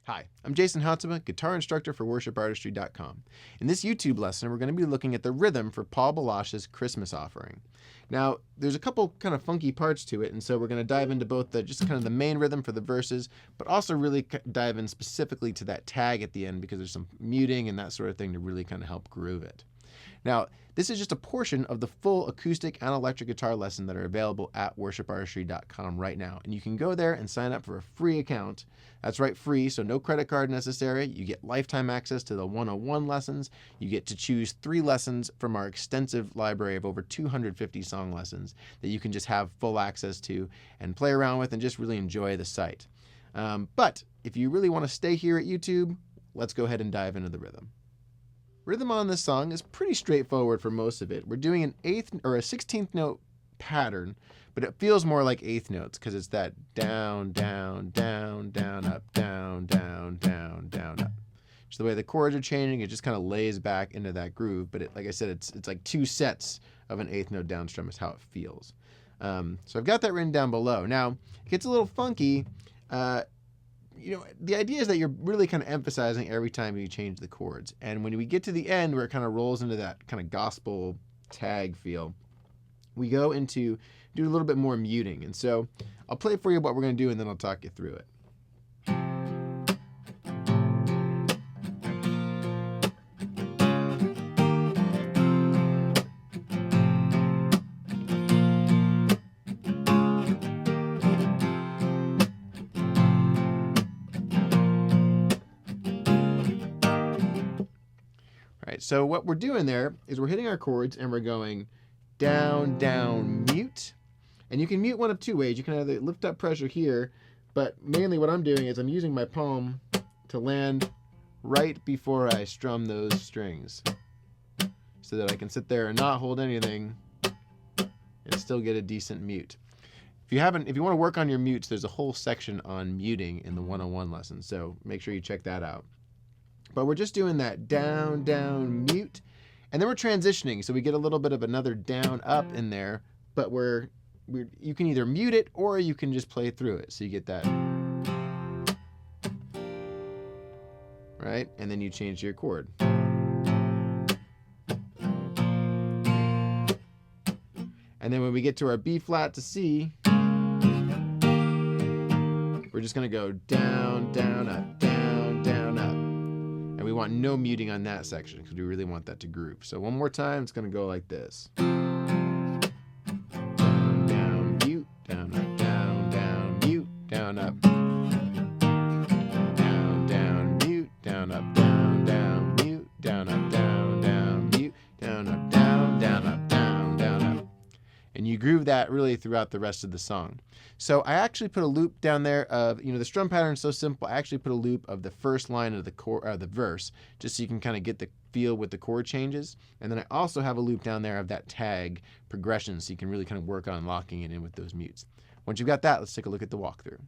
Hi, I'm Jason Hatsuma, guitar instructor for worshipartistry.com. In this YouTube lesson, we're going to be looking at the rhythm for Paul Baloche's Christmas Offering. Now, there's a couple kind of funky parts to it, and so we're going to dive into both just kind of the main rhythm for the verses, but also really dive in specifically to that tag at the end because there's some muting and that sort of thing to really kind of help groove it. Now, this is just a portion of the full acoustic and electric guitar lesson that are available at worshipartistry.com right now. And you can go there and sign up for a free account. That's right, free, so no credit card necessary. You get lifetime access to the 101 lessons. You get to choose 3 lessons from our extensive library of over 250 song lessons that you can just have full access to and play around with and just really enjoy the site. But if you really want to stay here at YouTube, let's go ahead and dive into the rhythm. Rhythm on this song is pretty straightforward for most of it. We're doing an 8th or a 16th note pattern, but it feels more like 8th notes because it's that down, down, down, down, up, down, down, down, down, up. Just the way the chords are changing, it just kind of lays back into that groove. But like I said, it's like 2 sets of an 8th note down strum is how it feels. So I've got that written down below. Now, it gets a little funky. The idea is that you're really kind of emphasizing every time you change the chords. And when we get to the end where it kind of rolls into that kind of gospel tag feel, we go into do a little bit more muting. And so I'll play for you what we're going to do and then I'll talk you through it. So what we're doing there is we're hitting our chords and we're going down, down, mute. And you can mute one of 2 ways. You can either lift up pressure here, but mainly what I'm doing is I'm using my palm to land right before I strum those strings so that I can sit there and not hold anything and still get a decent mute. If you want to work on your mutes, there's a whole section on muting in the 101 lesson, so make sure you check that out. But we're just doing that down, down, mute. And then we're transitioning. So we get a little bit of another down, up in there. But you can either mute it or you can just play through it. So you get that. Right? And then you change your chord. And then when we get to our B flat to C, we're just going to go down, down, up, down, down, up. And we want no muting on that section because we really want that to groove. So one more time, it's going to go like this. Down, down, mute, down, up, down, down, mute, down, up. Down, down, mute, down, up, down, down, mute, down, up, down, down, mute, down, up, down, down, up, down, down, up. And you groove that really throughout the rest of the song. So I actually put a loop down there of, the strum pattern is so simple, I actually put a loop of the first line of the verse, just so you can kind of get the feel with the chord changes. And then I also have a loop down there of that tag progression, so you can really kind of work on locking it in with those mutes. Once you've got that, let's take a look at the walkthrough.